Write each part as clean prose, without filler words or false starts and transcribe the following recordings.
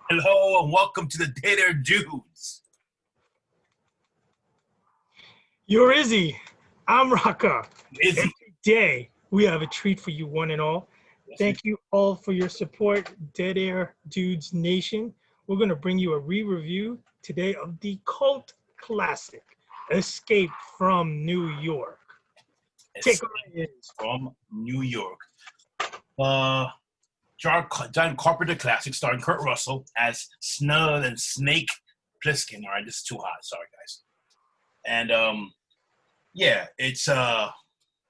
Hello and welcome to the Day There Dudes. You're Izzy. I'm Raka. Izzy. Every day we have a treat for you, one and all. Thank you all for your support, Dead Air Dudes Nation. We're going to bring you a re-review today of the cult classic, Escape from New York. Take Escape from New York. John Carpenter classic starring Kurt Russell as none other than Snake Plissken. All right, this is too hot. Sorry, guys. And yeah, it's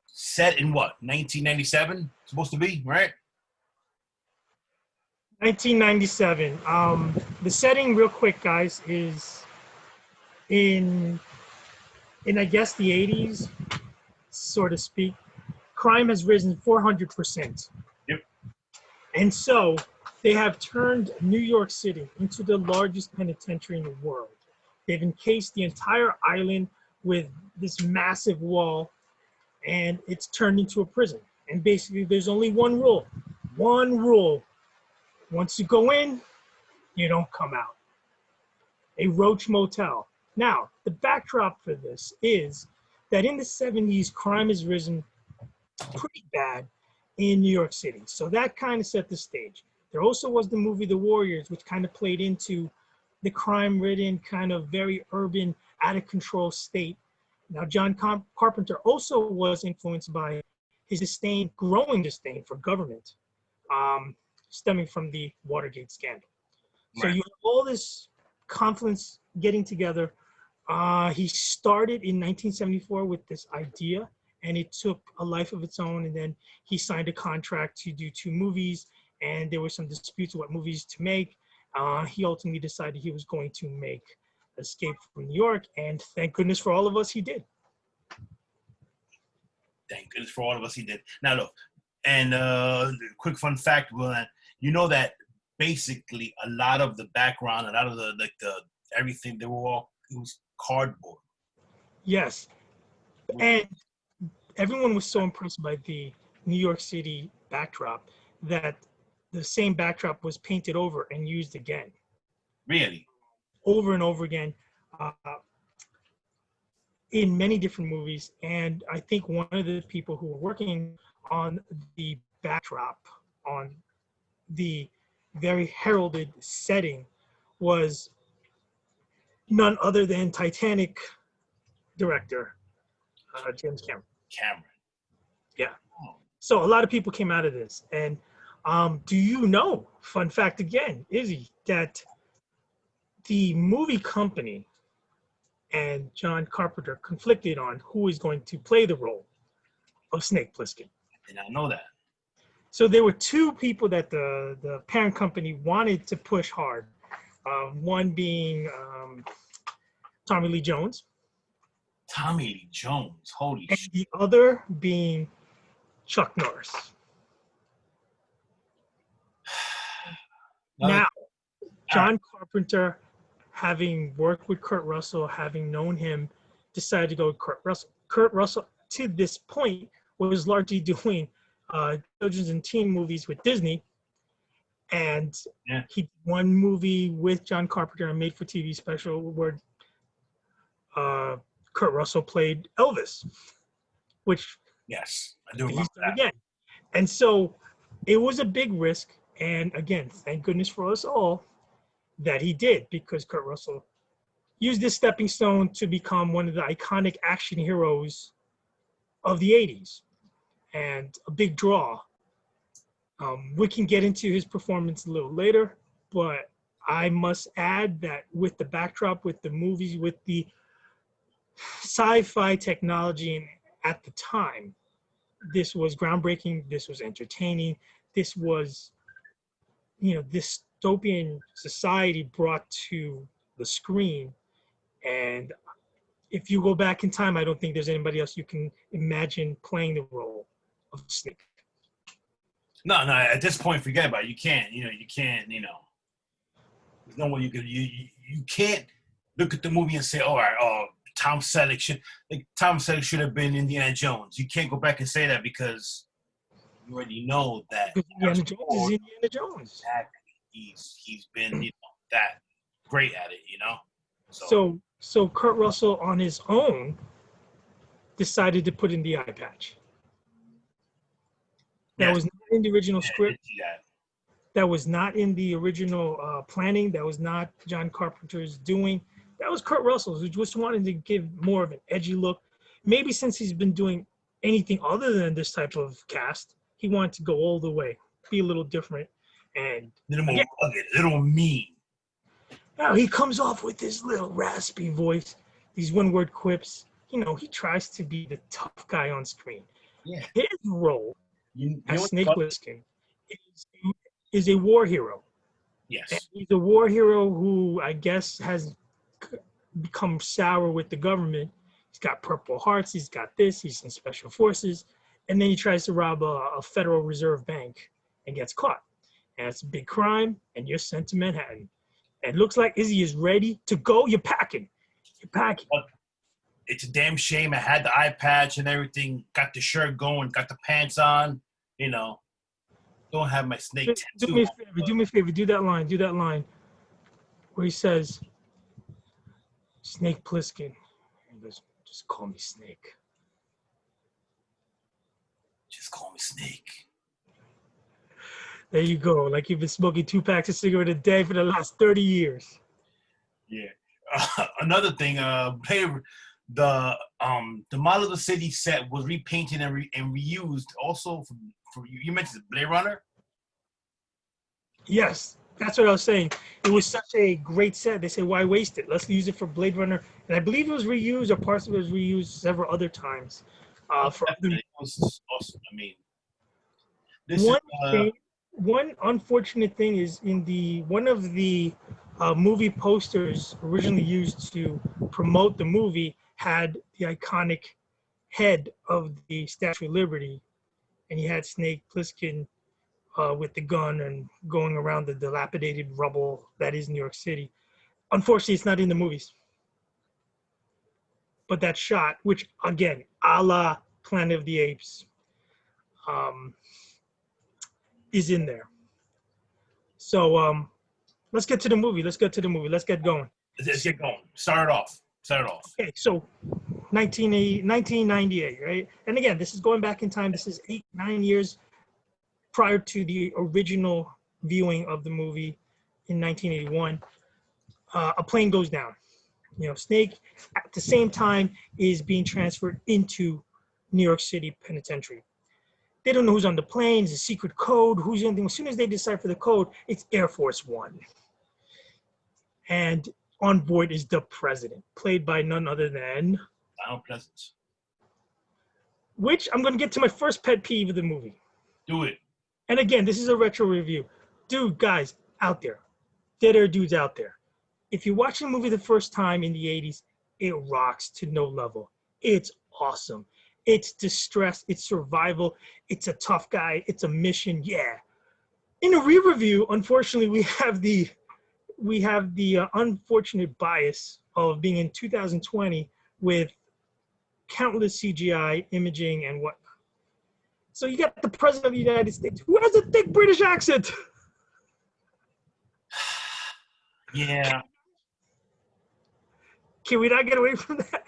set in what, 1997? Supposed to be, right? 1997. The setting, real quick, guys, is in I guess the 80s, so to speak. Crime has risen 400%. Yep. And so they have turned New York City into the largest penitentiary in the world. They've encased the entire island with this massive wall, and it's turned into a prison. And basically, there's only one rule. One rule. Once you go in, you don't come out. A Roach Motel. Now, the backdrop for this is that in the 70s, crime has risen pretty bad in New York City. So that kind of set the stage. There also was the movie The Warriors, which kind of played into the crime-ridden, kind of very urban, out-of-control state. Now, John Carpenter also was influenced by his growing disdain for government, stemming from the Watergate scandal. So you have all this confluence getting together. He started in 1974 with this idea, and it took a life of its own. And then he signed a contract to do 2 movies, and there were some disputes what movies to make. He ultimately decided he was going to make Escape from New York, and thank goodness for all of us, he did. Thank goodness for all of us, he did. Now look, and quick fun fact, you know that basically a lot of the background, a lot of the everything, it was cardboard. Yes, and everyone was so impressed by the New York City backdrop that the same backdrop was painted over and used again. Really? Over and over again in many different movies. And I think one of the people who were working on the backdrop, on the very heralded setting, was none other than Titanic director James Cameron. Yeah. Oh. So a lot of people came out of this. And do you know, fun fact again, Izzy, that the movie company and John Carpenter conflicted on who is going to play the role of Snake Plissken? I did not know that. So there were 2 people that the parent company wanted to push hard. One being Tommy Lee Jones. Tommy Lee Jones, holy and shit. The other being Chuck Norris. Now, John Carpenter, having worked with Kurt Russell, having known him, decided to go with Kurt Russell. Kurt Russell, to this point, was largely doing children's and teen movies with Disney. And he did one movie with John Carpenter, a made-for-TV special where Kurt Russell played Elvis, which yes, I do he's remember done that. again. And so it was a big risk. And again, thank goodness for us all that he did, because Kurt Russell used this stepping stone to become one of the iconic action heroes of the 80s and a big draw. We can get into his performance a little later, but I must add that with the backdrop, with the movies, with the sci-fi technology at the time, this was groundbreaking, this was entertaining, this was, dystopian society brought to the screen. And if you go back in time, I don't think there's anybody else you can imagine playing the role of Snake. No, at this point, forget about it. You can't, there's no way you could, you can't look at the movie and say, all right, Tom Selleck should have been Indiana Jones. You can't go back and say that because you already know that Indiana Jones is Indiana Jones. Exactly. He's been, that great at it, you know. So Kurt Russell on his own decided to put in the eye patch. That yes, was not in the original yeah, I script. did see that. That was not in the original planning. That was not John Carpenter's doing. That was Kurt Russell, who just wanted to give more of an edgy look. Maybe since he's been doing anything other than this type of cast, he wanted to go all the way, be a little different. And Little more again, rugged, a little mean. now he comes off with this little raspy voice, these one-word quips. You know, he tries to be the tough guy on screen. Yeah. His role You as know Snake what? Plissken is a war hero. And Yes. he's a war hero who I guess has become sour with the government. He's got Purple Hearts. He's got this. He's in special forces. And then he tries to rob a Federal Reserve Bank and gets caught. And it's a big crime. And you're sent to Manhattan. And it looks like Izzy is ready to go. You're packing. You're packing. It's a damn shame. I had the eye patch and everything. Got the shirt going. Got the pants on. You know. Don't have my snake Do tattoo. me a favor. Do me a favor. Do that line. Do that line where he says, Snake Plissken. And he goes, just call me Snake. Just call me Snake. There you go. Like you've been smoking 2 packs of cigarette a day for the last 30 years. Yeah. Another thing. The model of the city set was repainted and reused. Also, for you mentioned Blade Runner. Yes, that's what I was saying. It was such a great set. They say, why waste it? Let's use it for Blade Runner. And I believe it was reused, or parts of it was reused several other times. For Definitely. It was awesome. I mean, this one is thing, one unfortunate thing is in one of the movie posters originally used to promote the movie had the iconic head of the Statue of Liberty, and he had Snake Plissken with the gun and going around the dilapidated rubble that is New York City. Unfortunately, it's not in the movies. But that shot, which again, a la Planet of the Apes, is in there. So let's get to the movie. Let's get going. let's get going. Start it off. Okay, so 1998, right? And again, this is going back in time. This is 8-9 years prior to the original viewing of the movie in 1981. A plane goes down. You know, Snake at the same time is being transferred into New York City Penitentiary. They don't know who's on the plane. It's a secret code. Who's anything? As soon as they decipher the code, it's Air Force One. And on board is the president, played by none other than... Donald Pleasance. Which I'm going to get to my first pet peeve of the movie. Do it. And again, this is a retro review. Dude, guys out there, dead air dudes out there, if you're watching a movie the first time in the 80s, it rocks to no level. It's awesome. It's distress. It's survival. It's a tough guy. It's a mission. Yeah. In a re-review, unfortunately, we have the unfortunate bias of being in 2020 with countless CGI imaging and what. So you got the president of the United States who has a thick British accent. Yeah. Can we not get away from that?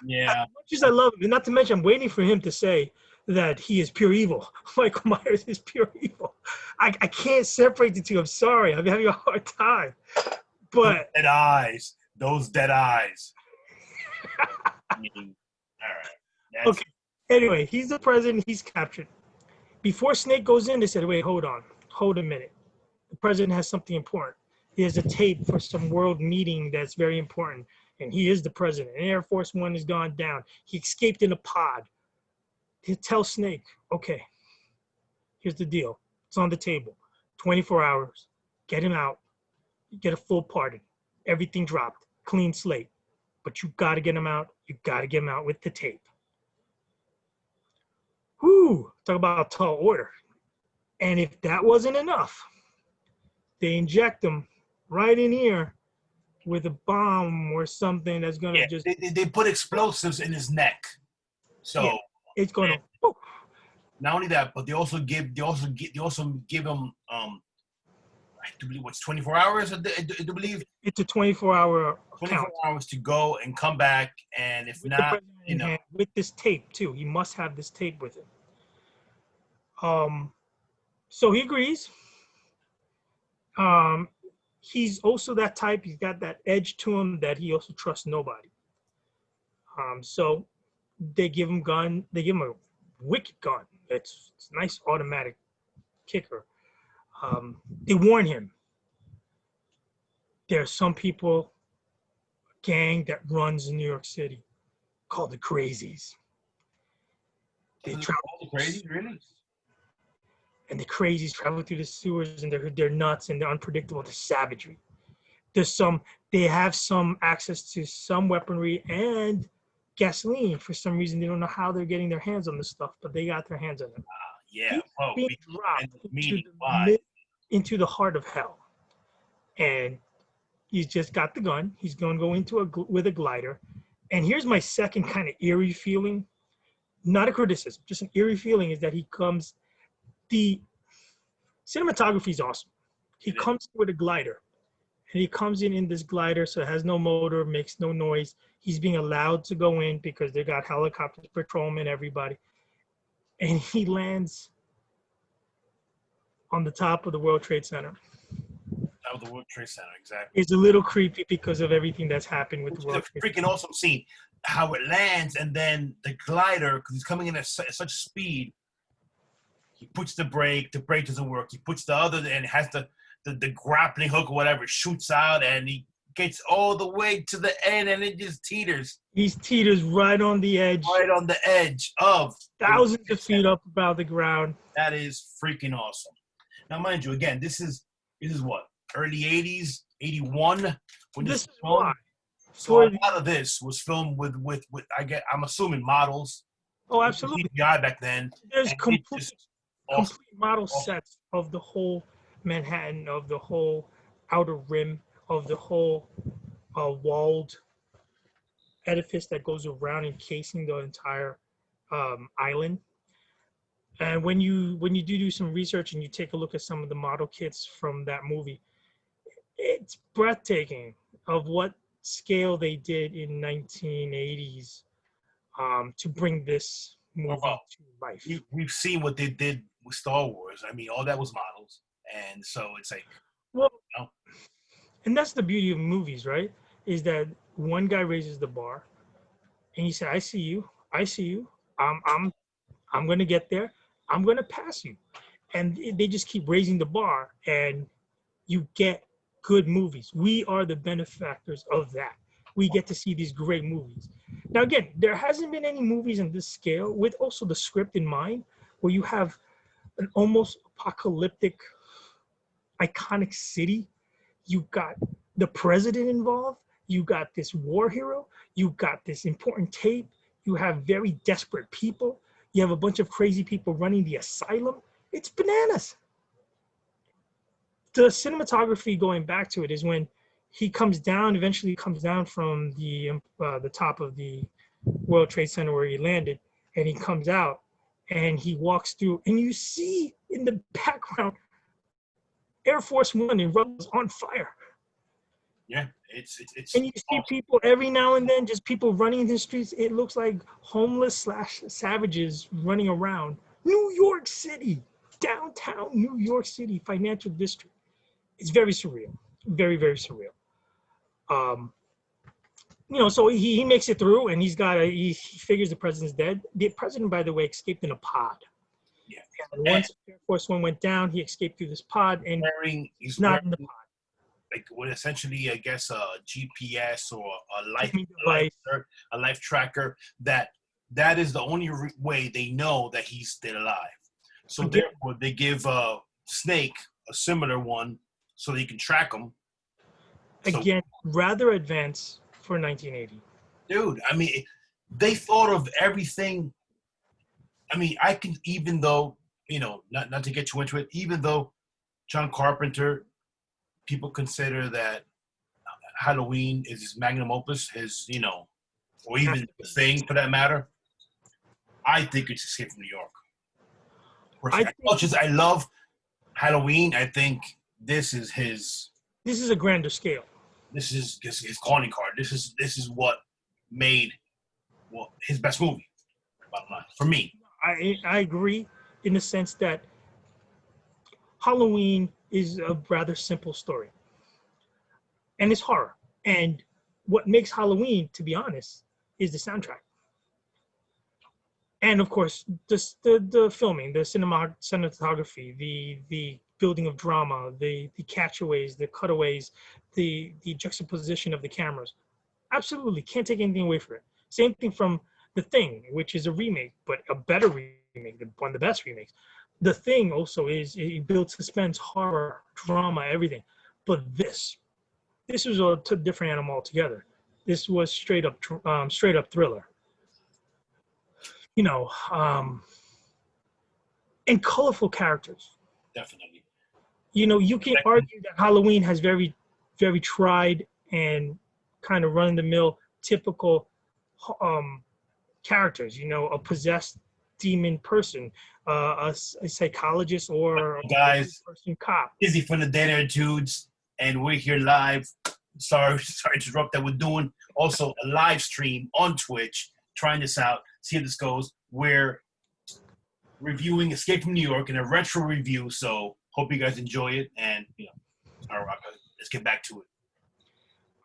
Yeah. As much as I love him, and not to mention, I'm waiting for him to say that he is pure evil. Michael Myers is pure evil. I can't separate the two. I'm sorry. I'm having a hard time. But dead eyes. Those dead eyes. I mean, all right. Okay. Anyway, he's the president. He's captured. Before Snake goes in, they said, wait, hold on. Hold a minute. The president has something important. He has a tape for some world meeting that's very important. And he is the president. And Air Force One has gone down. He escaped in a pod. He tells Snake, okay, here's the deal. It's on the table. 24 hours. Get him out. You get a full pardon. Everything dropped. Clean slate. But you got to get him out. You got to get him out with the tape. Whew. Talk about a tall order. And if that wasn't enough, they inject him right in here with a bomb or something that's going to just... They put explosives in his neck. So... Yeah, it's going to... Whoop. Not only that, but they also give him do believe what's 24 hours. I do believe It's a 24-hour 24 count hours to go and come back, and if with the not, president you in know, hand, with this tape too. He must have this tape with him. So he agrees. Um, he's also that type. He's got that edge to him that he also trusts nobody. So they give him gun. They give him a wicked gun. It's a nice automatic kicker. They warn him. There are some people, a gang that runs in New York City called the Crazies. They travel all crazy, really. and the Crazies travel through the sewers, and they're nuts and they're unpredictable. They're savagery. They have some access to some weaponry and gasoline. For some reason, they don't know how they're getting their hands on this stuff, but they got their hands on it. Yeah. He's Oh, being and dropped meaning why? into the heart of hell, and he's just got the gun. He's going to go into with a glider. And here's my second kind of eerie feeling, not a criticism, just an eerie feeling, is that the cinematography is awesome. He comes with a glider, and he comes in this glider, so it has no motor, makes no noise. He's being allowed to go in because they got helicopters, patrolmen, everybody. And he lands on the top of the World Trade Center. That was the World Trade Center, exactly. It's a little creepy because of everything that's happened with the World Trade Center. Freaking awesome scene. How it lands, and then the glider, because he's coming in at such speed, he puts the brake doesn't work. He puts the other, and has the grappling hook or whatever, shoots out, and he gets all the way to the end, and it just teeters. He teeters right on the edge. Right on the edge of thousands of feet up above the ground. That is freaking awesome. Now, mind you, again, this is what? Early 80s, 81? When this is filmed. why. So a lot of this was filmed with I'm assuming models. Oh, absolutely. CGI back then. There's complete model sets of the whole Manhattan, of the whole outer rim, of the whole walled edifice that goes around encasing the entire island. And when you do some research and you take a look at some of the model kits from that movie, it's breathtaking of what scale they did in 1980s to bring this movie to life. We've seen what they did with Star Wars. I mean, all that was models, and so it's like, well, you know. And that's the beauty of movies, right? Is that one guy raises the bar, and he said, "I see you. I'm gonna get there. I'm gonna pass you," and they just keep raising the bar, and you get good movies. We are the benefactors of that. We get to see these great movies. Now, again, there hasn't been any movies on this scale with also the script in mind, where you have an almost apocalyptic, iconic city. You got the president involved. You got this war hero. You got this important tape. You have very desperate people. You have a bunch of crazy people running the asylum. It's bananas. The cinematography, going back to it, is when he eventually comes down from the top of the World Trade Center where he landed, and he comes out and he walks through, and you see in the background Air Force One and Rebels on fire. Yeah, it's and you see people every now and then, just people running in the streets. It looks like homeless / savages running around. New York City, downtown New York City, financial district. It's very surreal, very, very surreal. So he makes it through, and he figures the president's dead. The president, by the way, escaped in a pod. Yeah. And once Air Force One went down, he escaped through this pod, and he's not in the pod. Like what essentially, I guess, a GPS or a life tracker. That is the only way they know that he's still alive. So therefore, they give Snake a similar one so they can track him. Again, rather advanced for 1980. Dude, I mean, they thought of everything. I mean, I can, even though, not to get too into it, even though John Carpenter, people consider that Halloween is his magnum opus, or even the Thing for that matter, I think it's Escape from New York. As much as I love Halloween, I think this is his. This is a grander scale. This is his calling card. This is what made his best movie. Bottom line, for me. I agree in the sense that Halloween is a rather simple story, and it's horror. And what makes Halloween, to be honest, is the soundtrack. And of course, the filming, the cinematography, the building of drama, the catchaways, the cutaways, the juxtaposition of the cameras. Absolutely, can't take anything away from it. Same thing from The Thing, which is a remake, but a better remake, one of the best remakes. The Thing also it builds suspense, horror, drama, everything. But this was a different animal altogether. This was straight up thriller. And colorful characters. Definitely. You can argue that Halloween has very, very tried and kind of run-of-the-mill typical characters. A possessed demon person, a psychologist, or guys, a person cop. Izzy from the Dead Air Dudes, and we're here live. Sorry to interrupt that. We're doing also a live stream on Twitch, trying this out, see how this goes. We're reviewing Escape from New York in a retro review, so hope you guys enjoy it. And all right, let's get back to it.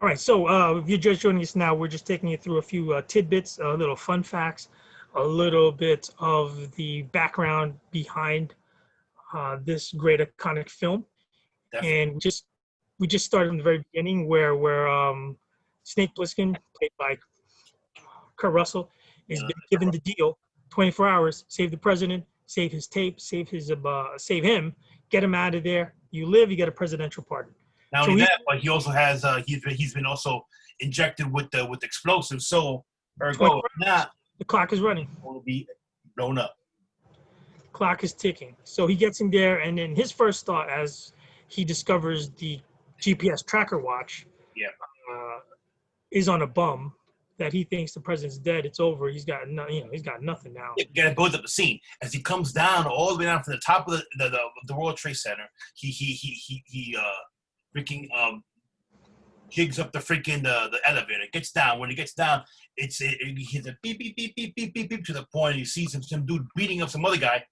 All right, so if you're just joining us now, we're just taking you through a few tidbits, little fun facts, a little bit of the background behind this great iconic film. Definitely. And we just started from the very beginning where Snake Plissken, played by Kurt Russell, is been given the deal: 24 hours, save the president, save his tape, save him, get him out of there. You live, you get a presidential pardon. Not only that, but he also has he's been also injected with explosives. So ergo, the clock is running. Will be blown up. Clock is ticking. So he gets in there, and then his first thought, as he discovers the GPS tracker watch, is on a bum. That he thinks the president's dead. It's over. He's got he's got nothing now. You gotta build up the scene as he comes down all the way down from the top of the World Trade Center. He freaking jigs up the freaking the elevator. Gets down. When he gets down, he hits a beep beep beep beep beep beep beep to the point. And you see some dude beating up some other guy,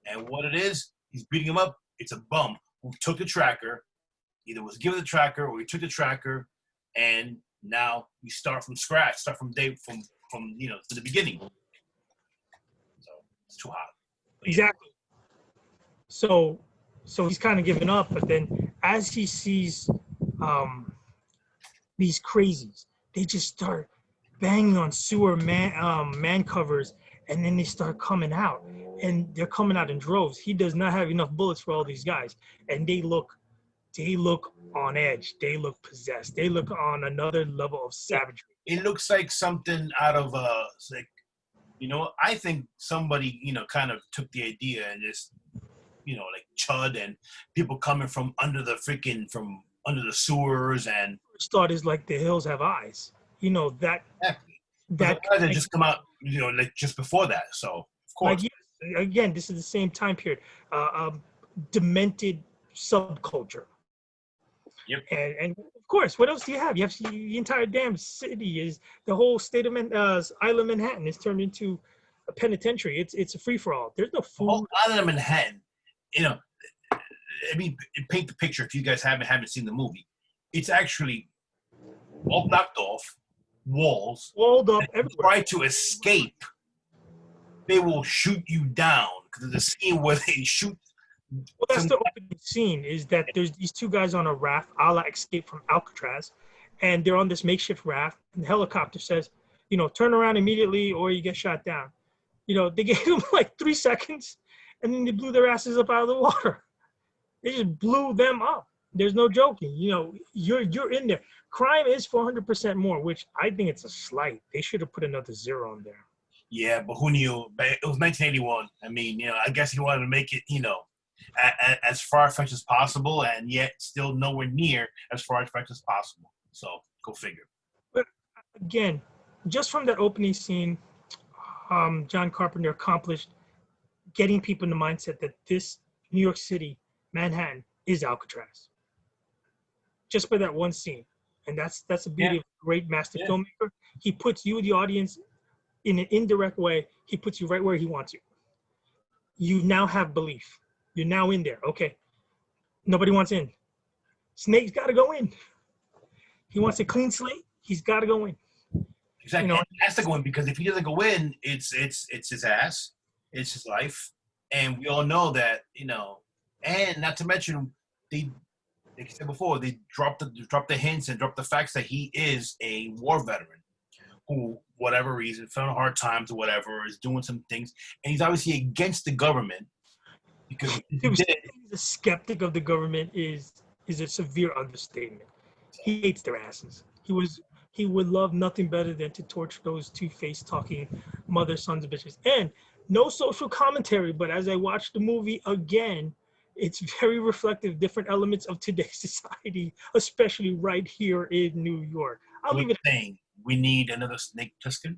and what it is, he's beating him up. It's a bum who took the tracker. Either was given the tracker or he took the tracker, and now we start from scratch, from the beginning. So it's too hot. Exactly. So he's kind of giving up, but then as he sees these crazies, they just start banging on sewer man covers, and then they start coming out, and they're coming out in droves. He does not have enough bullets for all these guys, and they look on edge. They look possessed. They look on another level of savagery. It looks like something out of I think somebody kind of took the idea and just like Chud and people coming from under the sewers, and first thought is like The Hills Have Eyes. That that just come out like just before that. So of course, again, this is the same time period. Demented subculture. Yep. And of course, what else do you have? You have the entire damn city is the whole state of Island Manhattan is turned into a penitentiary. It's a free for all. There's no food. The whole Island of Manhattan, paint the picture if you guys haven't seen the movie. It's actually all blocked off, walls, walled up everywhere. Try to escape, they will shoot you down because the scene where they shoot. Well, that's the opening scene, is that there's these two guys on a raft, a la Escape from Alcatraz, and they're on this makeshift raft, and the helicopter says, turn around immediately or you get shot down. They gave them like 3 seconds, and then they blew their asses up out of the water. They just blew them up. There's no joking. You're in there. Crime is 400% more, which I think it's a slight. They should have put another 0 on there. Yeah, but who knew? It was 1981. I mean, I guess he wanted to make it, as far-fetched as possible, and yet still nowhere near as far-fetched as possible. So go figure. But again, just from that opening scene, John Carpenter accomplished getting people in the mindset that this New York City, Manhattan, is Alcatraz. just by that one scene. And that's the beauty Yeah. of a great master Yeah. filmmaker. He puts you, the audience, in an indirect way. He puts you right where he wants you. You now have belief. You're now in there. Okay. Nobody wants in. Snake's got to go in. He wants a clean slate. He's got to go in. Exactly. You know, And he has to go in because if he doesn't go in, it's his ass, it's his life, and we all know that, you know. And not to mention, they, like I said before, they dropped the hints and dropped the facts that he is a war veteran who, whatever reason, found hard times or whatever, is doing some things, and he's obviously against the government because if he to say did, he's a skeptic of the government is a severe understatement. He hates their asses. He would love nothing better than to torture those two-faced talking mother sons of bitches. And no social commentary, but as I watched the movie again, it's very reflective of different elements of today's society, especially right here in New York. I'll we're leave it saying we need another Snake Plissken.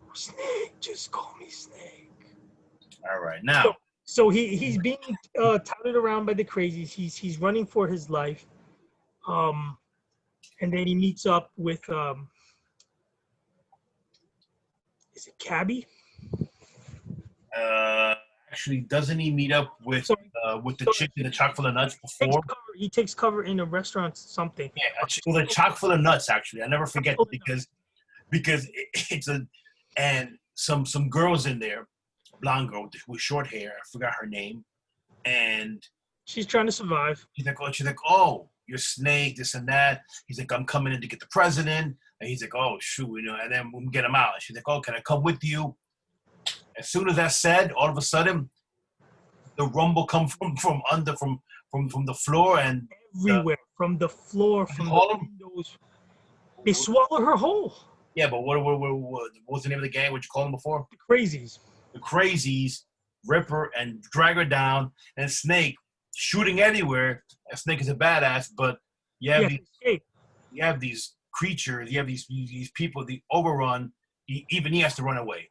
at Snake. Just call me Snake. All right, now. So he's being touted around by the crazies. He's running for his life. And then he meets up with is it Cabby? Actually, doesn't he meet up with Sorry. the Sorry. chick in the chock full of nuts before? He takes cover in a restaurant, something. Yeah, with a chock full of nuts. Actually, I never forget Chock full because it's a and some girls in there, blonde girl with short hair. I forgot her name, and She's trying to survive. she's like, oh, you're Snake, this and that. He's like, I'm coming in to get the president, and he's like, oh shoot, you know. And then we get him out. And she's like, oh, can I come with you? As soon as that's said, all of a sudden, the rumble comes from the floor and Everywhere, from the floor, from the Call 'em? windows. They swallow her whole. yeah. But what was the name of the gang? What you call them before? The crazies. The Crazies rip her and drag her down, and Snake shooting everywhere. And Snake is a badass, but you have Yeah, these escape. you have these creatures, you have these people, the overrun. Even he has to run away.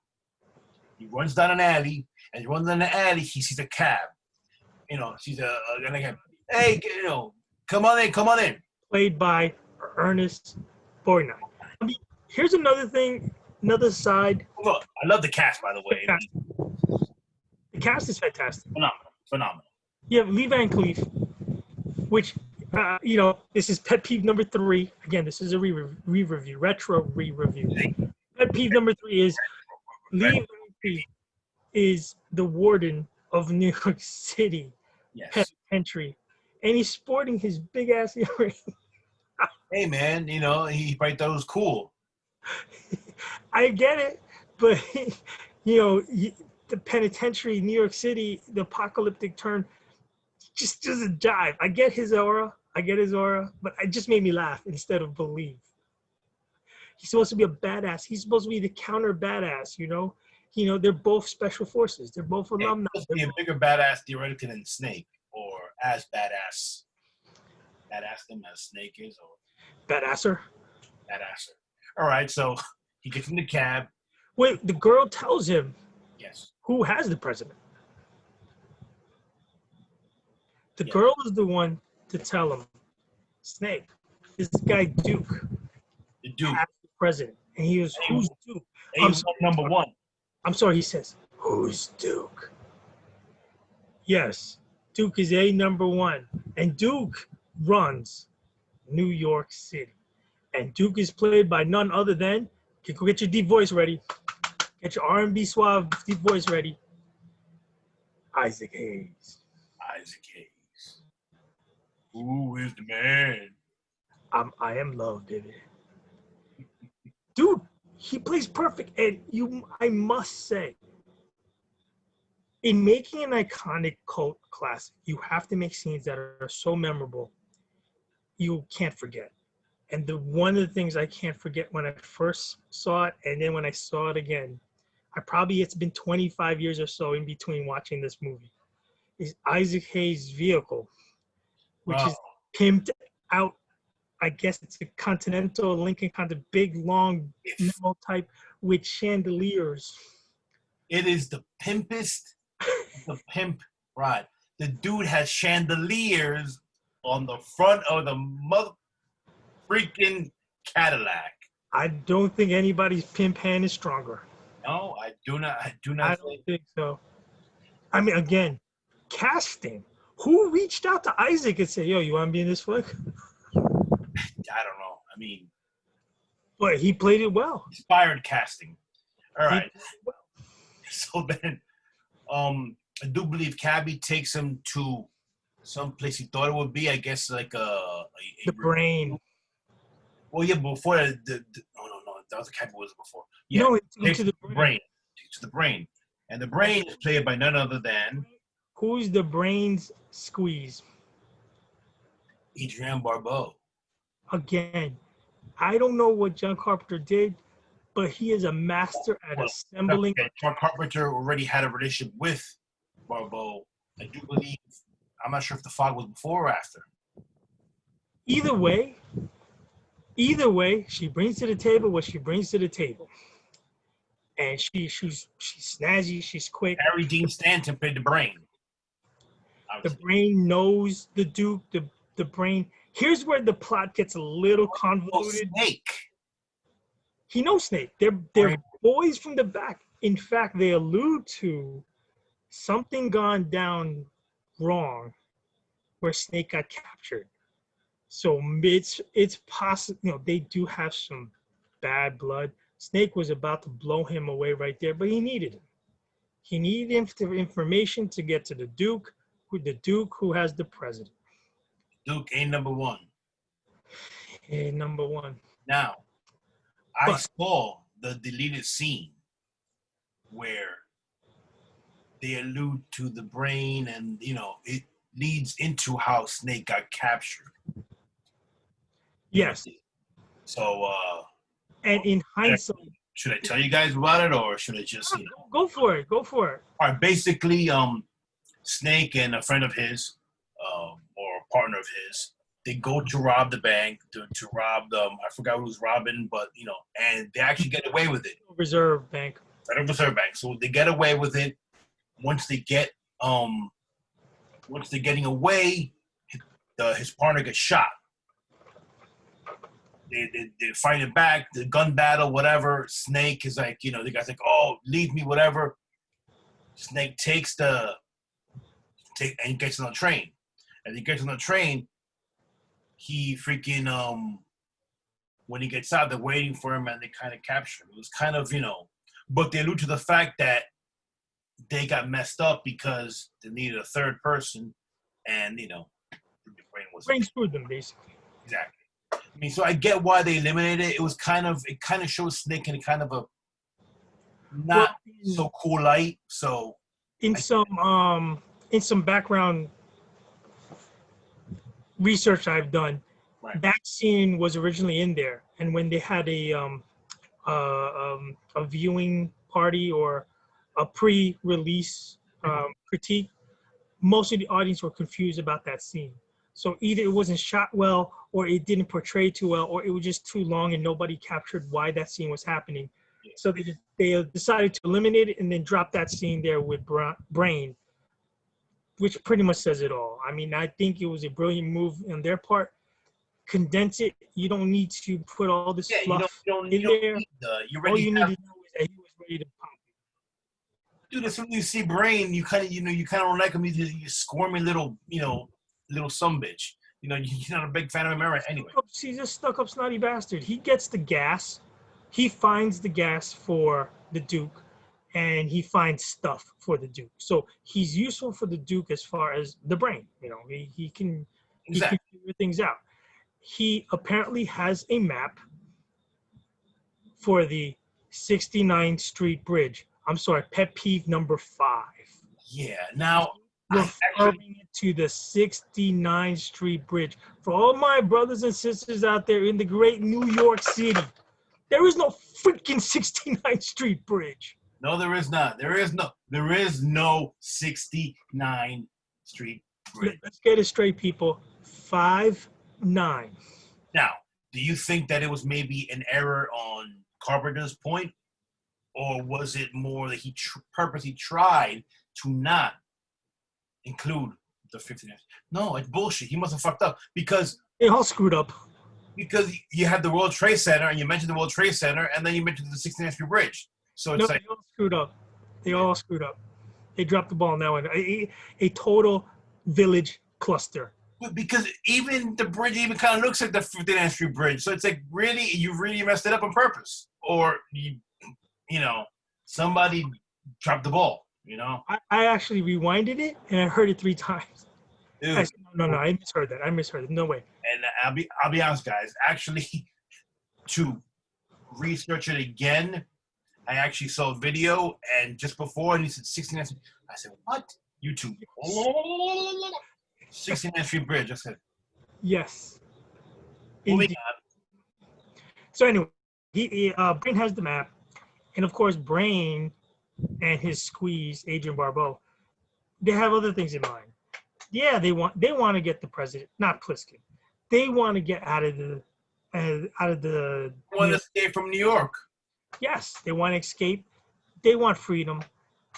He runs down an alley, and he runs down the alley. He sees a cab. You know, sees and again, hey, you know, come on in. Played by Ernest Borgnine. I mean, here's another thing, another side. Look, I love the cast, by the way. The cast is fantastic. Phenomenal. You have Lee Van Cleef, which, this is pet peeve number 3. Again, this is a re-review, retro re-review. Pet peeve number 3 is Lee Van Cleef is the warden of New York City Yes. Penitentiary, and he's sporting his big ass earring. Hey, man, you know, he probably thought it was cool. I get it, but the penitentiary, New York City, the apocalyptic turn, just doesn't jive. I get his aura, but it just made me laugh instead of believe. He's supposed to be a badass. He's supposed to be the counter badass. They're both special forces. They're both alumni. He must be a bigger badass theoretically than Snake, or as badass them as Snake is, or Badasser. badasser. All right, so he gets in the cab. Wait, the girl tells him Yes. who has the president. The Yeah. girl is the one to tell him, Snake, this guy Duke The Duke. has the president. And he was, who's Duke? Number one. I'm sorry, he says, who's Duke? Yes, Duke is number 1. And Duke runs New York City. And Duke is played by none other than, go get your deep voice ready. Get your R&B suave deep voice ready. Isaac Hayes. Isaac Hayes. Who is the man? I am love, baby. Dude, he plays perfect. And I must say, in making an iconic cult classic, you have to make scenes that are so memorable you can't forget. And one of the things I can't forget when I first saw it, and then when I saw it again, it's been 25 years or so in between watching this movie, is Isaac Hayes' vehicle, which is pimped out. I guess it's a Continental Lincoln kind of big, long limo type with chandeliers. It is the pimpest, the pimp ride. The dude has chandeliers on the front of the mother freaking Cadillac. I don't think anybody's pin pan is stronger. No, I do not. I do I not don't think. think so. I mean, again, casting. Who reached out to Isaac and said, "Yo, you want to be in this flick?" I don't know. I mean, But he played it well. inspired casting. All He right. So then, I do believe Cabby takes him to some place he thought it would be. I guess like the brain. Well, yeah, before no, that was the Cabby was before. Yeah, No, it took him takes to him the brain. to the brain, and the brain is played by none other than Who's the brain's squeeze? Adrian Barbeau. Again, I don't know what John Carpenter did, but he is a master at assembling. John Carpenter already had a relationship with Barbeau. I do believe. I'm not sure if the fog was before or after. Either way, she brings to the table what she brings to the table, and she's snazzy, she's quick. Harry Dean Stanton played the brain. The Obviously. brain knows the Duke. The brain. Here's where the plot gets a little Oh, convoluted. Snake. He knows Snake. They're boys from the back. In fact, they allude to something gone down wrong where Snake got captured. So it's possible, they do have some bad blood. Snake was about to blow him away right there, but he needed him. He needed information to get to the Duke who has the president. Duke ain't number one. Hey, number one. Now, I saw the deleted scene where they allude to the brain, and it leads into how Snake got captured. Yes. So, and in hindsight, should I tell you guys about it, or should I just go for it? Go for it. All right. Basically, Snake and a friend of his, or a partner of his, they go to rob the bank to rob them. I forgot who's robbing, but and they actually get away with it. Reserve Bank. Federal Reserve Bank. So they get away with it. Once they're getting away, his partner gets shot. They fight it back, the gun battle, whatever. Snake is like, the guy's like, oh, leave me, whatever. Snake and he gets on the train. As he gets on the train, he freaking when he gets out, they're waiting for him and they kind of capture him. It was kind of, but they allude to the fact that they got messed up because they needed a third person, and the brain screwed them basically. Exactly. I mean, so I get why they eliminated it. It kind of shows Snake in kind of a not so cool light. So in some background research I've done, right. That scene was originally in there, and when they had a viewing party or a pre-release critique, most of the audience were confused about that scene. So either it wasn't shot well, or it didn't portray too well, or it was just too long and nobody captured why that scene was happening. Yeah. So they decided to eliminate it and then drop that scene there with Brain, which pretty much says it all. I mean, I think it was a brilliant move on their part. Condense it. You don't need to put all this fluff in there. All you need to know is that he was ready to pop. Dude, as soon as you see Brain, you kind of don't like him. You squirmy little sumbitch. You're not a big fan of him anyway. He's a stuck-up, snotty bastard. He gets the gas. He finds the gas for the Duke, and he finds stuff for the Duke. So he's useful for the Duke as far as the Brain. He can figure things out. He apparently has a map for the 69th Street Bridge. I'm sorry, pet peeve number 5. Yeah. Now, referring it to the 69th Street Bridge. For all my brothers and sisters out there in the great New York City, there is no freaking 69th Street Bridge. No, there is not. There is no 69th Street Bridge. Let's get it straight, people. 5-9. Now, do you think that it was maybe an error on Carpenter's point? Or was it more that he purposely tried to not include the 59th. No, it's bullshit. He must have fucked up because They all screwed up. you had the World Trade Center and you mentioned the World Trade Center and then you mentioned the 69th Street Bridge. So No, it's like they all screwed up. They all screwed up. They dropped the ball now. A total village cluster. because even the bridge even kind of looks like the 59th Street Bridge. So it's like really you really messed it up on purpose, or you know somebody dropped the ball. You know, I actually rewinded it and I heard it 3 times. dude. I said, no, I misheard that. I misheard it. No way. And I'll be honest, guys. Actually, to research it again, I actually saw a video, and just before, and he said 69th Street. I said, what? YouTube. 69th Street Bridge. I said, Yes. moving Indeed. So anyway, Brain has the map, and of course, Brain and his squeeze, Adrian Barbeau, they have other things in mind. Yeah, they want to get the president, not Pliskin. They want to get out of the. on. Want to escape from New York. Yes, they want to escape. They want freedom.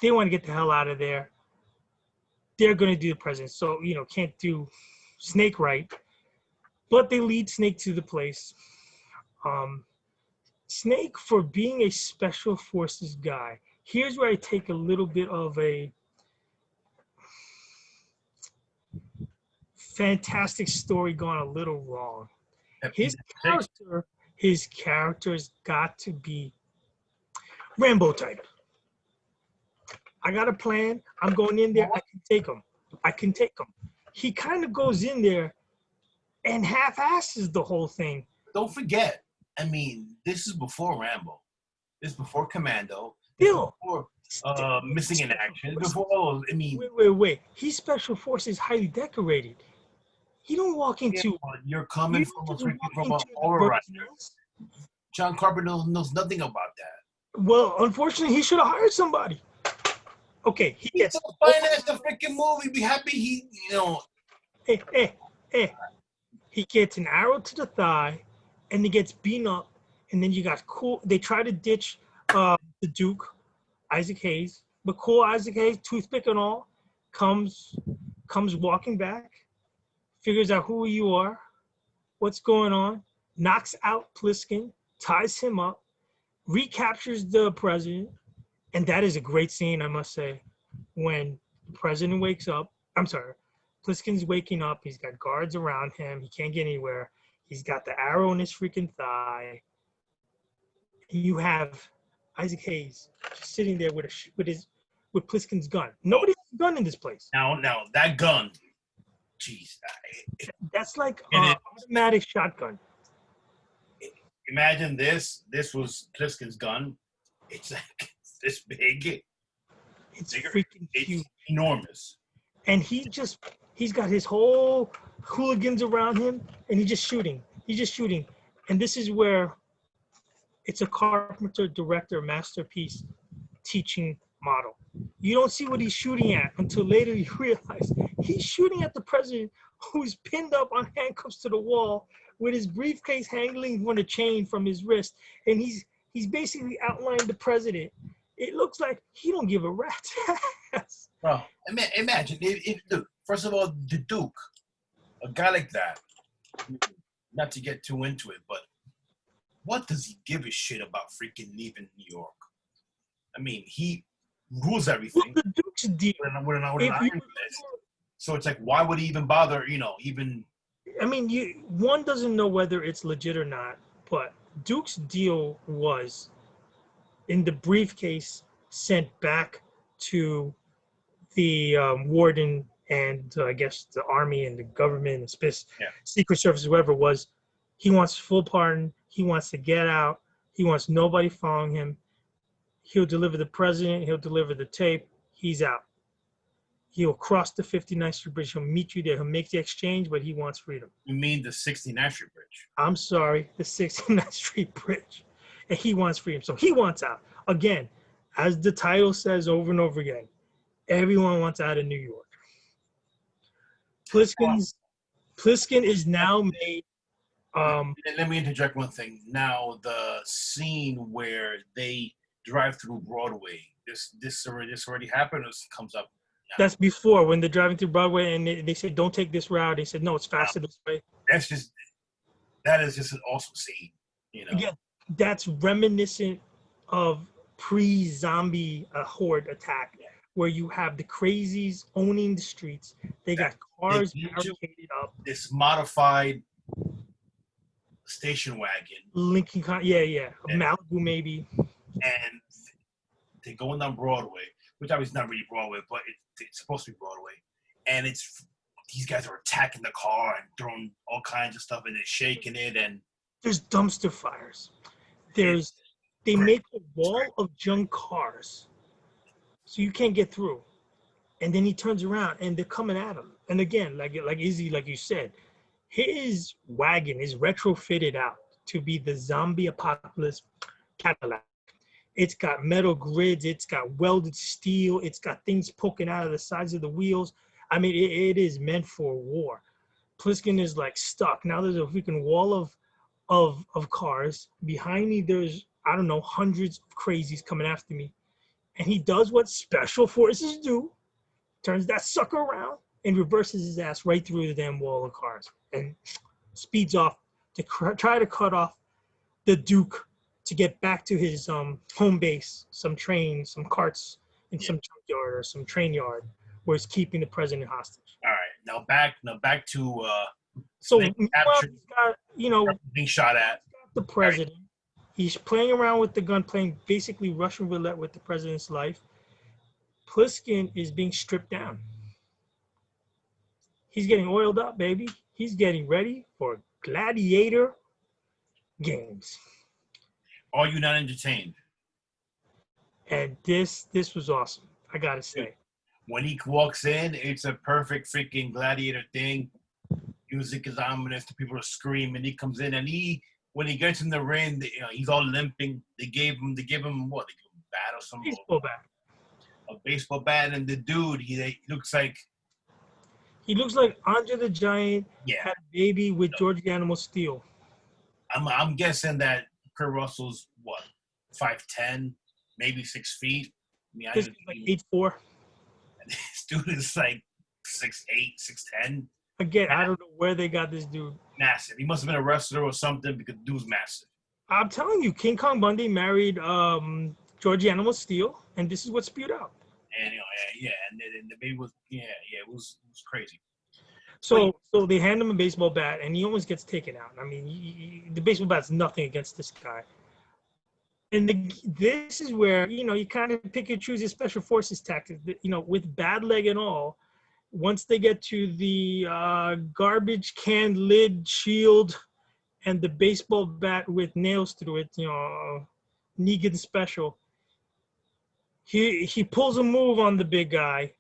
They want to get the hell out of there. They're going to do the president. So, can't do Snake right. But they lead Snake to the place. Snake, for being a special forces guy, here's where I take a little bit of a fantastic story gone a little wrong. His character's got to be Rambo type. I got a plan. I'm going in there. I can take him. He kind of goes in there and half-asses the whole thing. Don't forget, I mean, this is before Rambo. This is before Commando. Still, before Missing in Action. Before all, I mean. Wait. He's special forces, highly decorated. He don't walk into. You're coming from a horror writer. John Carpenter knows nothing about that. Well, unfortunately, he should have hired somebody. Okay, he gets finance the freaking movie. Be happy Hey. He gets an arrow to the thigh, and he gets beaten up. And then you got cool. They try to ditch the Duke, Isaac Hayes, but cool Isaac Hayes, toothpick and all, comes walking back, figures out who you are, what's going on, knocks out Pliskin, ties him up, recaptures the president, and that is a great scene, I must say, when the president wakes up. I'm sorry, Pliskin's waking up. He's got guards around him. He can't get anywhere. He's got the arrow in his freaking thigh. You have Isaac Hayes just sitting there with Pliskin's gun. Nobody has a gun in this place. Now that gun, jeez, that's like an automatic shotgun. Imagine this. This was Pliskin's gun. It's like this big. It's freaking huge. It's enormous. And he's got his whole hooligans around him, and he's just shooting. And this is where it's a Carpenter director masterpiece teaching model. You don't see what he's shooting at until later you realize he's shooting at the president, who's pinned up on handcuffs to the wall with his briefcase hanging from a chain from his wrist, and he's basically outlined the president. It looks like he don't give a rat's ass. Bro, imagine if first of all, the Duke, a guy like that, not to get too into it, but what does he give a shit about freaking leaving New York? I mean, he rules everything. Well, the Duke's deal. With an iron fist. So it's like, why would he even bother, even... I mean, one doesn't know whether it's legit or not, but Duke's deal was, in the briefcase, sent back to the warden and I guess the army and the government and Secret Service, whoever it was. He wants full pardon. He wants to get out. He wants nobody following him. He'll deliver the president. He'll deliver the tape. He's out. He'll cross the 59th Street Bridge. He'll meet you there. He'll make the exchange, but he wants freedom. You mean the 69th Street Bridge? I'm sorry, the 69th Street Bridge. And he wants freedom. So he wants out. Again, as the title says over and over again, everyone wants out of New York. Pliskin is now made. Let me interject one thing. Now, the scene where they drive through Broadway, this already happened, or comes up That's before when they're driving through Broadway and they said, "Don't take this route." They said, "No, it's faster this way." That is just an awesome scene. Again, that's reminiscent of pre-zombie horde attack, where you have the crazies owning the streets. They got cars barricaded up. This modified station wagon. Lincoln, yeah. Malibu maybe. And they're going down Broadway, which obviously is not really Broadway, but it's supposed to be Broadway. And these guys are attacking the car and throwing all kinds of stuff and they're shaking it. And there's dumpster fires. They make a wall of junk cars, so you can't get through. And then he turns around and they're coming at him. And again, like Izzy, like you said, his wagon is retrofitted out to be the zombie apocalypse Cadillac. It's got metal grids, it's got welded steel, it's got things poking out of the sides of the wheels. I mean, it is meant for war. Pliskin is like stuck. Now there's a freaking wall of cars. Behind me, there's, I don't know, hundreds of crazies coming after me. And he does what special forces do, turns that sucker around and reverses his ass right through the damn wall of cars and speeds off to try to cut off the Duke to get back to his home base, some trains, some carts in some junkyard or some train yard where he's keeping the president hostage. All right, now back to so captured, he's got, being shot at the president. Right. He's playing around with the gun, playing basically Russian roulette with the president's life. Pliskin is being stripped down. He's getting oiled up, baby. He's getting ready for gladiator games. Are you not entertained? And this was awesome, I gotta say. When he walks in, it's a perfect freaking gladiator thing. Music is ominous. The people are screaming. He comes in and when he gets in the ring, he's all limping. They gave him what? They give him a bat or something. Baseball bat. A baseball bat, and the dude, he looks like Andre the Giant had a baby with George the Animal Steel. I'm guessing that Kurt Russell's 5'10", maybe 6 feet. I mean, this is like 8'4". This dude is like 6'8", 6'10". Again, I don't know where they got this dude. Massive. He must have been a wrestler or something because the dude's massive. I'm telling you, King Kong Bundy married George the Animal Steel, and this is what spewed out. And and the baby was it was crazy. So they hand him a baseball bat, and he almost gets taken out. I mean, the baseball bat's nothing against this guy. And this is where, you kind of pick and choose your special forces tactics. With bad leg and all, once they get to the garbage can lid shield and the baseball bat with nails through it, Negan special, he pulls a move on the big guy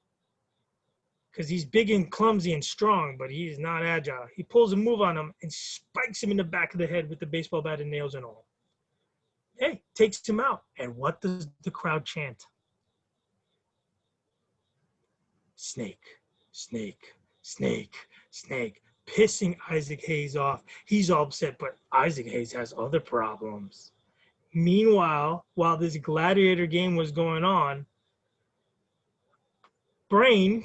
because he's big and clumsy and strong, but he's not agile. He pulls a move on him and spikes him in the back of the head with the baseball bat and nails and all. Hey, takes him out. And what does the crowd chant? Snake, snake, snake, snake. Pissing Isaac Hayes off. He's all upset, but Isaac Hayes has other problems. Meanwhile, while this gladiator game was going on, Brain.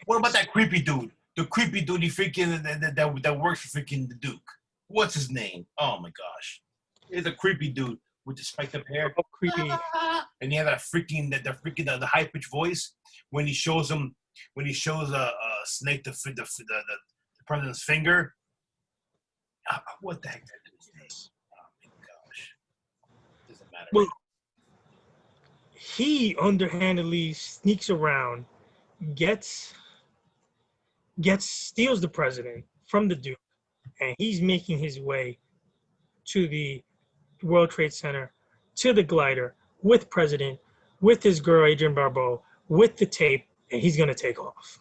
What about that creepy dude? The creepy dude, he freaking that works for freaking the Duke. What's his name? Oh my gosh. He's a creepy dude with the spiked up hair. Oh, creepy. And he had that freaking the high pitched voice when he shows a snake the president's finger. What the heck that is? Oh my gosh. Doesn't matter. Well, he underhandedly sneaks around, steals the president from the Duke, and he's making his way to the World Trade Center, to the glider, with President, with his girl, Adrienne Barbeau, with the tape, and he's going to take off.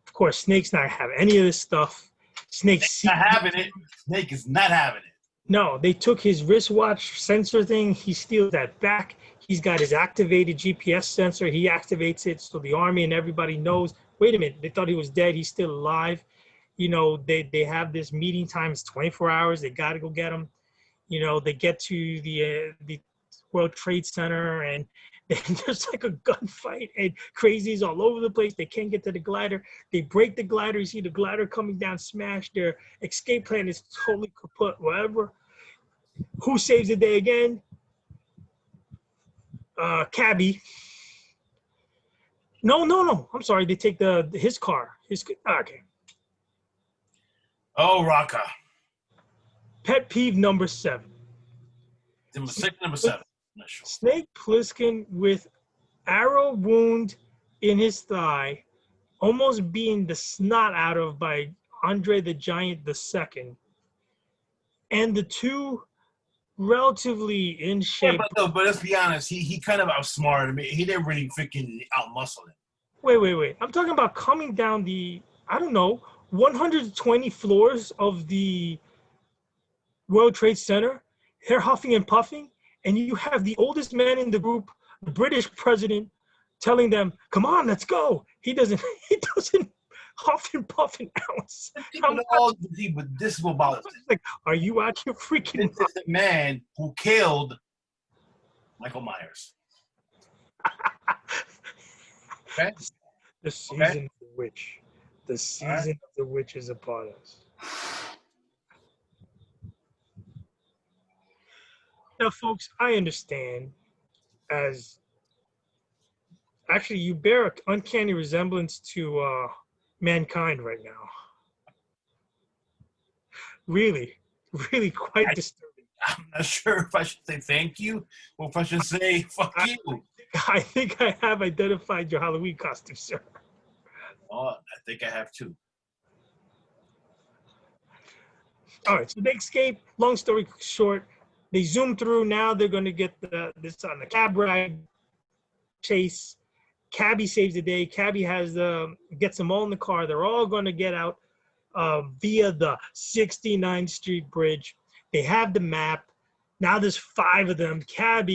Of course, Snake's not having any of this stuff. Snake's not having it. Snake is not having it. No, they took his wristwatch sensor thing. He steals that back. He's got his activated GPS sensor. He activates it so the army and everybody knows, wait a minute, they thought he was dead. He's still alive. They have this meeting time. It's 24 hours. They got to go get him. They get to the World Trade Center, and And there's like a gunfight and crazies all over the place. They can't get to the glider. They break the glider. You see the glider coming down, smash. Their escape plan is totally kaput, whatever. Who saves the day again? Cabby. No. I'm sorry. They take his car. Okay. Oh, Raka. Pet peeve number 7. Number 6, number 7. I'm not sure. Snake Plissken with arrow wound in his thigh, almost being the snot out of by Andre the Giant II. And the two relatively in shape. Yeah, but let's be honest. He kind of outsmarted me. He didn't really freaking outmuscle him. Wait. I'm talking about coming down the, I don't know, 120 floors of the World Trade Center. They're huffing and puffing. And you have the oldest man in the group, the British president, telling them, "Come on, let's go." He doesn't huff and puff an ounce. But this is what bothers me. Like, are you out here freaking? This is the man who killed Michael Myers. Okay. The season of the witch. The season of the witch is upon us. Now, folks, I understand as actually you bear an uncanny resemblance to mankind right now. Really quite disturbing. I'm not sure if I should say thank you or if I should say fuck you. I think I have identified your Halloween costume, sir. Oh, I think I have too. All right, so they escape. Long story short, they zoom through. Now they're going to get this on the cab ride chase. Cabby saves the day. Cabby gets them all in the car. They're all going to get out via the 69th Street Bridge. They have the map. Now there's 5 of them. 4 of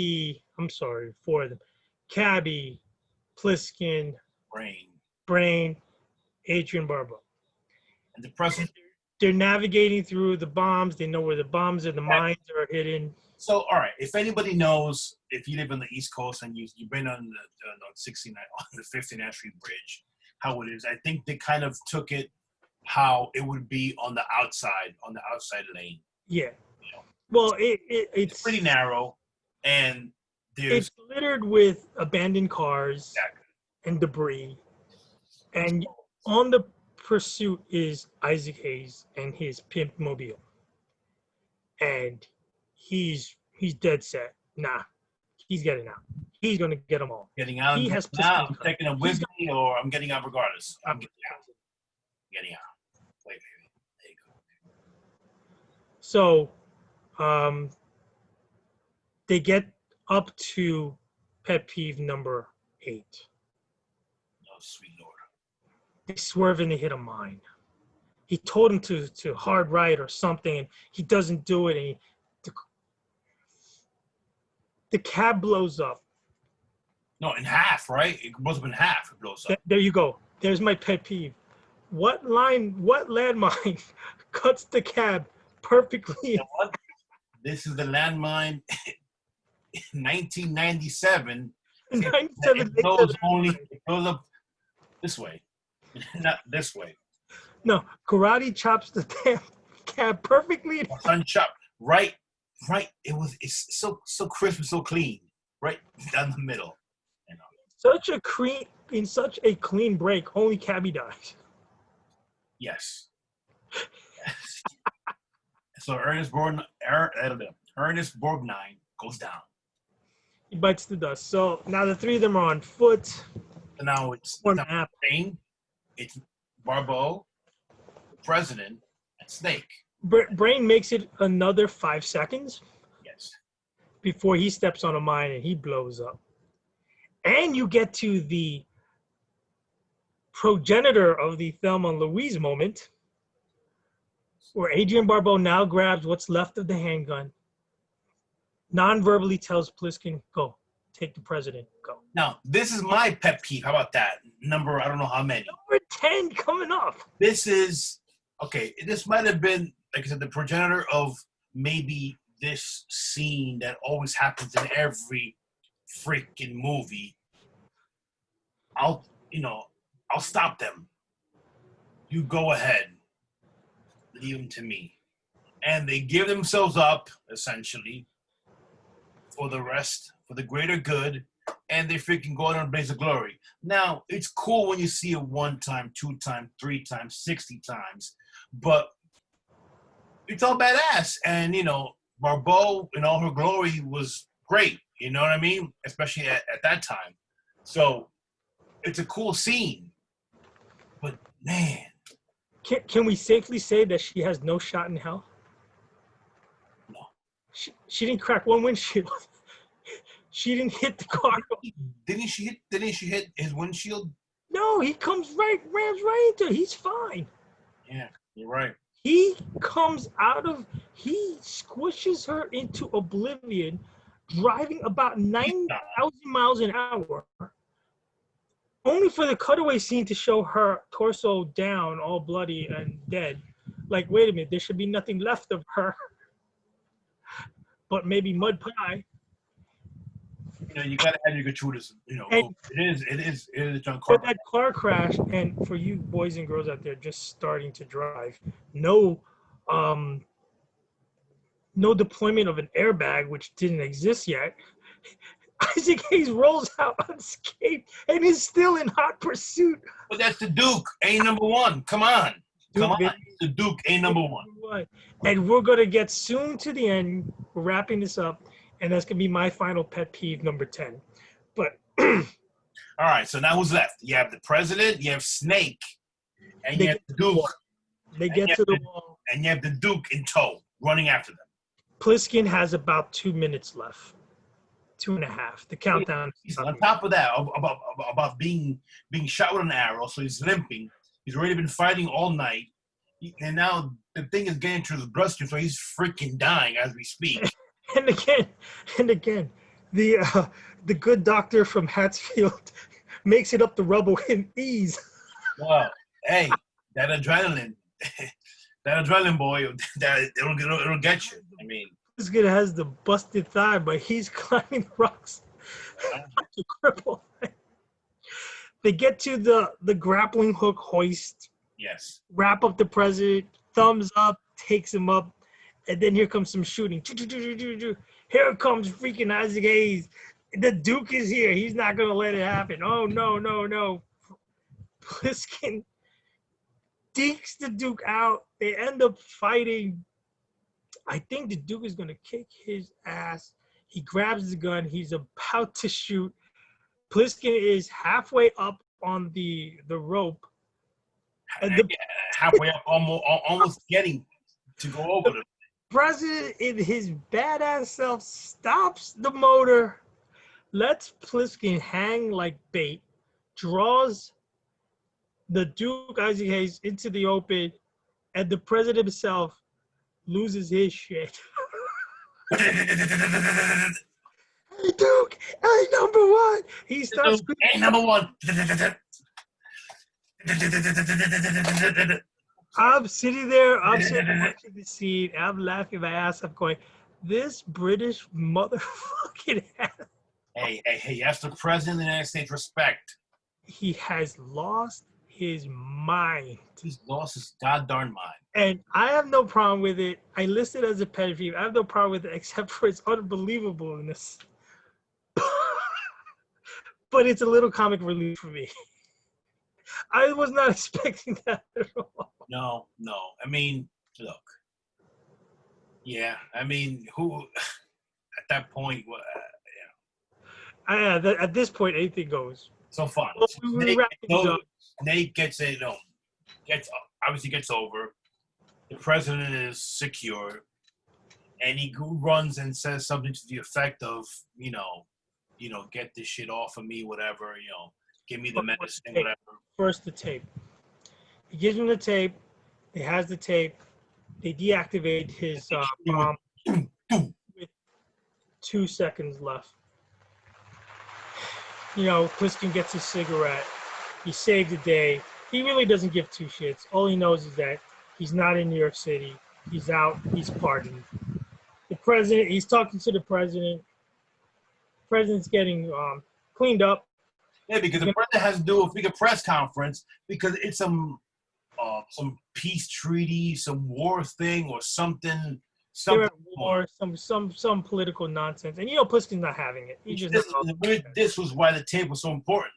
them. Cabby, Plissken, Brain, Adrian Barbeau. And the president. They're navigating through the bombs. They know where the bombs and the mines are hidden. So, all right, if anybody knows, if you live on the East Coast and you've been on the 59th Street Bridge, how it is, I think they kind of took it how it would be on the outside lane. Yeah. You know? Well, it's pretty narrow, and it's littered with abandoned cars and debris. And on the pursuit is Isaac Hayes and his pimp Mobile. And he's dead set. Nah, he's getting out. He's gonna get them all. Getting out. He has now. I'm taking them with me, or I'm getting out regardless. I'm getting out. Wait. There you go. So, they get up to pet peeve number 8. Oh, sweet Lord. They swerve and they hit a mine. He told him to hard right or something, and he doesn't do it. And the cab blows up. No, in half, right? It must have been half. It blows up. There you go. There's my pet peeve. What landmine cuts the cab perfectly? You know what? This is the landmine. 1997. It goes up this way, not this way. No, karate chops the damn cab perfectly. Unchopped, right. It's so crisp and so clean, right down the middle. You know. In such a clean break, only Cabby dies. Yes. So Ernest Borgnine goes down. He bites the dust. So now the 3 of them are on foot. So now it's Brain, it's Barbeau, the president, and Snake. Brain makes it another 5 seconds. Yes. Before he steps on a mine and he blows up. And you get to the progenitor of the Thelma and Louise moment, where Adrian Barbeau now grabs what's left of the handgun, non-verbally tells Plissken, "Go, take the president, go." Now, this is my pet peeve. How about that? Number, I don't know how many. Number 10 coming up. This is, okay, this might have been, like I said, the progenitor of maybe this scene that always happens in every freaking movie, I'll stop them. You go ahead. Leave them to me. And they give themselves up, essentially, for the greater good, and they freaking go out on a blaze of glory. Now, it's cool when you see it 1 time, 2 times, 3 times, 60 times, but it's all badass. And, Barbeau in all her glory was great. You know what I mean? Especially at that time. So, it's a cool scene. But, man. Can we safely say that she has no shot in hell? No. She didn't crack one windshield. She didn't hit the car. Didn't she hit his windshield? No, he rams right into it. He's fine. Yeah, you're right. He squishes her into oblivion, driving about 9,000 miles an hour, only for the cutaway scene to show her torso down, all bloody and dead. Like, wait a minute, there should be nothing left of her, but maybe mud pie. You gotta have your gratuitous. And it is John for Carpenter. that car crash, and for you boys and girls out there just starting to drive, no deployment of an airbag, which didn't exist yet. Isaac Hayes rolls out unscathed and is still in hot pursuit. But that's the Duke, A number 1. Come on. The Duke, A number 1. And we're gonna get soon to the end. We're wrapping this up, and that's gonna be my final pet peeve, number 10. But all right, so now who's left? You have the president, you have Snake, and you have the Duke. They get to the wall, and you have the Duke in tow, running after them. Pliskin has about 2 minutes left. 2.5. The countdown. On top of that, about being shot with an arrow, so he's limping. He's already been fighting all night, and now the thing is getting to his bloodstream, so he's freaking dying as we speak. And again, the good doctor from Hatsfield makes it up the rubble in ease. Well, hey, that adrenaline, boy, it'll get you. I mean. This kid has the busted thigh, but he's climbing the rocks to cripple. They get to the grappling hook hoist. Yes. Wrap up the president, thumbs up, takes him up, and then here comes some shooting. Here comes freaking Isaac Hayes. The Duke is here. He's not going to let it happen. Oh, no. Pliskin dinks the Duke out. They end up fighting. I think the Duke is going to kick his ass. He grabs the gun. He's about to shoot. Pliskin is halfway up on the rope. And halfway up, almost getting to go over the president in his badass self stops the motor, lets Pliskin hang like bait, draws the Duke Isaac Hayes into the open, and the president himself loses his shit. Hey, Duke, hey, number 1. He starts. Hey, number 1. I'm sitting there watching the scene. I'm laughing my ass off, going, "This British motherfucking ass." Hey, that's the president of the United States. Respect. He has lost his mind. He's lost his goddamn mind. And I have no problem with it. I list it as a pet peeve. I have no problem with it except for its unbelievableness. But it's a little comic relief for me. I was not expecting that at all. No. I mean, look. Yeah, I mean, who at that point? At this point, anything goes. So fine. Well, Nate gets it. Obviously gets over. The president is secure, and he runs and says something to the effect of, get this shit off of me, whatever. Give me the medicine, whatever. First, the tape. He gives him the tape. He has the tape. They deactivate his bomb with 2 seconds left. Pliskin gets his cigarette. He saved the day. He really doesn't give 2 shits. All he knows is that he's not in New York City. He's out. He's pardoned. The president, he's talking to the president. President's getting cleaned up. Yeah, because the president has to do a bigger press conference because it's some peace treaty, some war thing, or something. They're Something at war, some political nonsense, and Pliskin's not having it. He just this was why the tape was so important.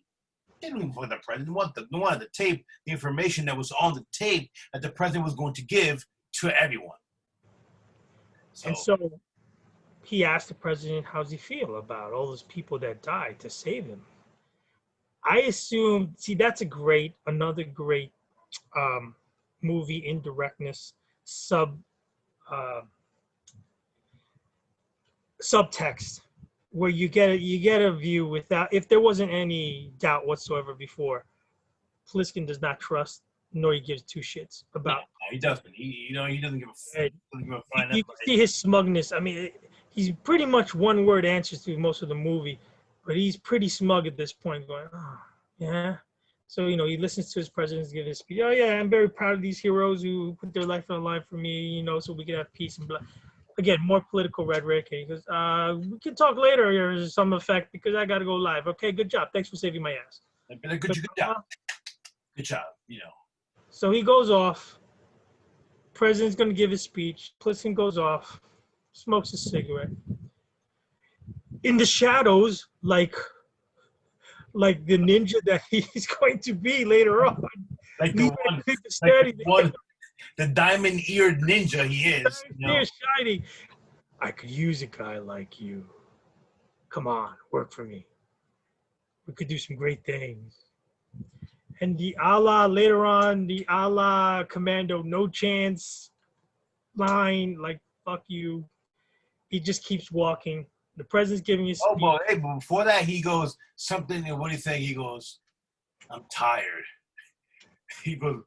They didn't even want the president. They wanted the tape, the information that was on the tape that the president was going to give to everyone. And so he asked the president, how's he feel about all those people that died to save him? I assume, that's another great movie indirectness subtext where you get a view without, if there wasn't any doubt whatsoever before, Pliskin does not trust nor he gives two shits about. He doesn't. He doesn't give a. You can see his smugness. I mean, he's pretty much one word answers to most of the movie, but he's pretty smug at this point, going, "Oh, yeah." So he listens to his president give his speech. Oh yeah, I'm very proud of these heroes who put their life on the line for me. So we can have peace and blah. Again, more political rhetoric. And he goes, "We can talk later or some effect because I got to go live." Okay, good job. Thanks for saving my ass. Good job. Good job. So he goes off. President's going to give his speech. Pliskin goes off, smokes a cigarette. In the shadows, like the ninja that he's going to be later on. Like the diamond-eared ninja he is. Shiny. I could use a guy like you. Come on, work for me. We could do some great things. And later on, the Commando no chance line, like, fuck you. He just keeps walking. The president's giving his speech. But before that, he goes something, and what do you think? He goes, I'm tired. He goes,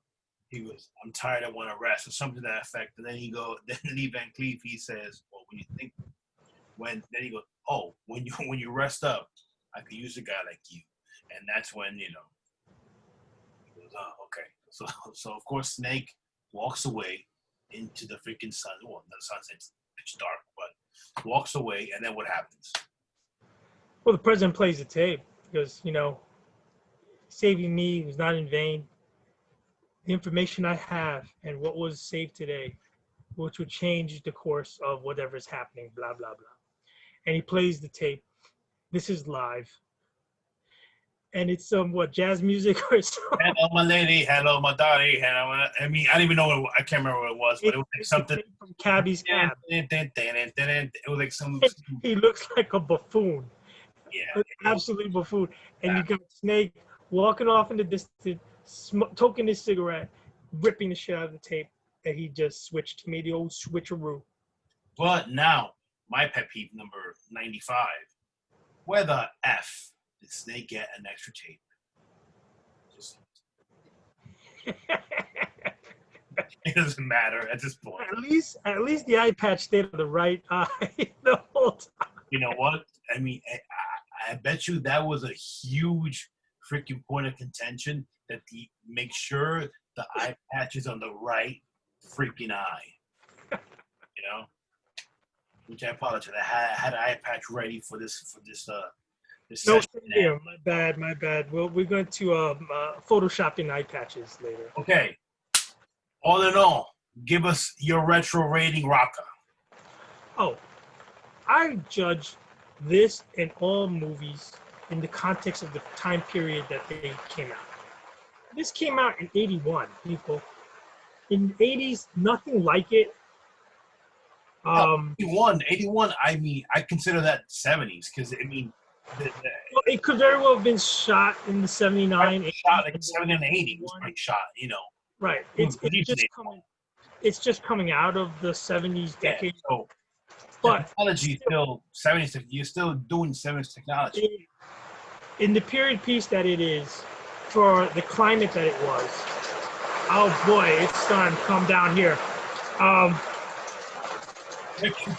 I'm tired, I want to rest, or something to that effect. And then then Lee Van Cleef, he says, well, then he goes, oh, when you rest up, I could use a guy like you. And that's when, he goes, oh, okay. So of course, Snake walks away into the freaking sun. Well, the sunset's pitch dark, but walks away, and then what happens? Well, the president plays the tape because, saving me was not in vain. The information I have and what was saved today, which would change the course of whatever is happening, blah, blah, blah. And he plays the tape. This is live. And it's jazz music or something. Hello, my lady. Hello, my daughter. Hello. I mean, I don't even know I can't remember what it was, but it was like something from Cabby's Cab. It was like some. He looks like a buffoon. Yeah. Absolutely buffoon. And you got Snake walking off in the distance, toking his cigarette, ripping the shit out of the tape that he just switched. He made the old switcheroo. But now, my pet peeve number 95. Where the F did Snake get an extra tape? It doesn't matter at this point. At least the eye patch stayed on the right eye the whole time. You know what? I mean, I bet you that was a huge freaking point of contention that make sure the eye patch is on the right freaking eye. Which I apologize. I had an eye patch ready for this No, session. here. My bad. We're going to Photoshop in eye patches later. Okay. All in all, give us your retro rating, Raka. Oh, I judge this and all movies in the context of the time period that they came out. This came out in 81, people. In the 80s, nothing like it. 81. I mean, I consider that 70s because I mean, well, it could very well have been shot in the 79. Shot like 70 and 80 was pretty shot, Right. It's just coming out of the 70s decade. Yeah, so but technology still 70s. You're still doing 70s technology. In the period piece that it is, for the climate that it was. Oh boy, it's time to come down here.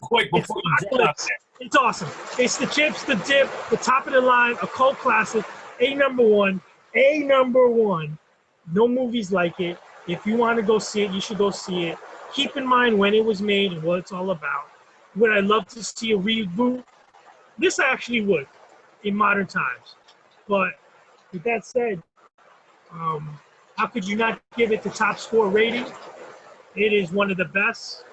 Quick before you get out there. It's awesome. It's the chips, the dip, the top of the line, a cult classic, A number one. No movies like it. If you want to go see it, you should go see it. Keep in mind when it was made and what it's all about. Would I love to see a reboot? This I actually would in modern times. But with that said, how could you not give it the top score rating? It is one of the best.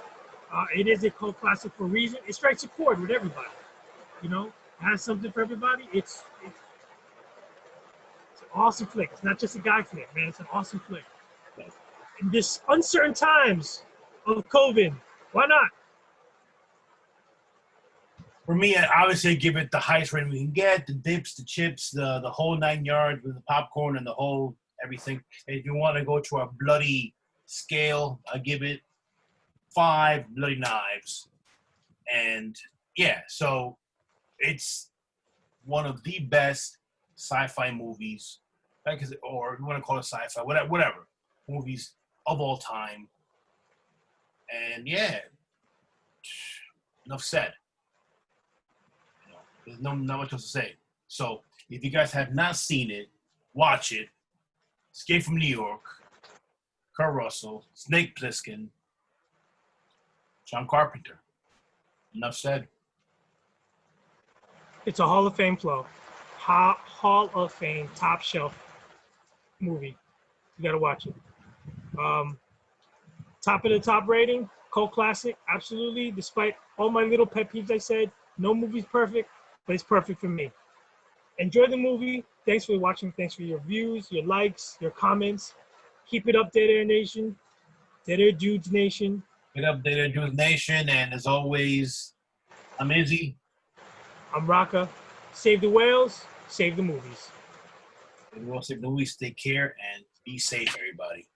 It is a cult classic for a reason. It strikes a chord with everybody. You know, it has something for everybody. It's an awesome flick. It's not just a guy flick, man. It's an awesome flick. In this uncertain times of COVID, why not? For me, I obviously give it the highest rating we can get: the dips, the chips, the whole 9 yards with the popcorn and the whole everything. If you want to go to a bloody scale, I give it 5 bloody knives. And yeah, so it's one of the best sci-fi movies, like or you want to call it sci-fi, whatever movies of all time. And yeah, enough said. You know, there's not much else to say. So if you guys have not seen it, watch it. Escape from New York, Kurt Russell, Snake Plissken, John Carpenter. Enough said. It's a Hall of Fame flow. Hall of Fame, top shelf movie. You gotta watch it. Top of the top rating, cult classic, absolutely. Despite all my little pet peeves I said, no movie's perfect, but it's perfect for me. Enjoy the movie. Thanks for watching. Thanks for your views, your likes, your comments. Keep it up, Dead Air Nation. Dead Air Dudes Nation. Get up there, Jewish Nation, and as always, I'm Izzy. I'm Raka. Save the whales, save the movies. And we'll say, Louis, take care and be safe, everybody.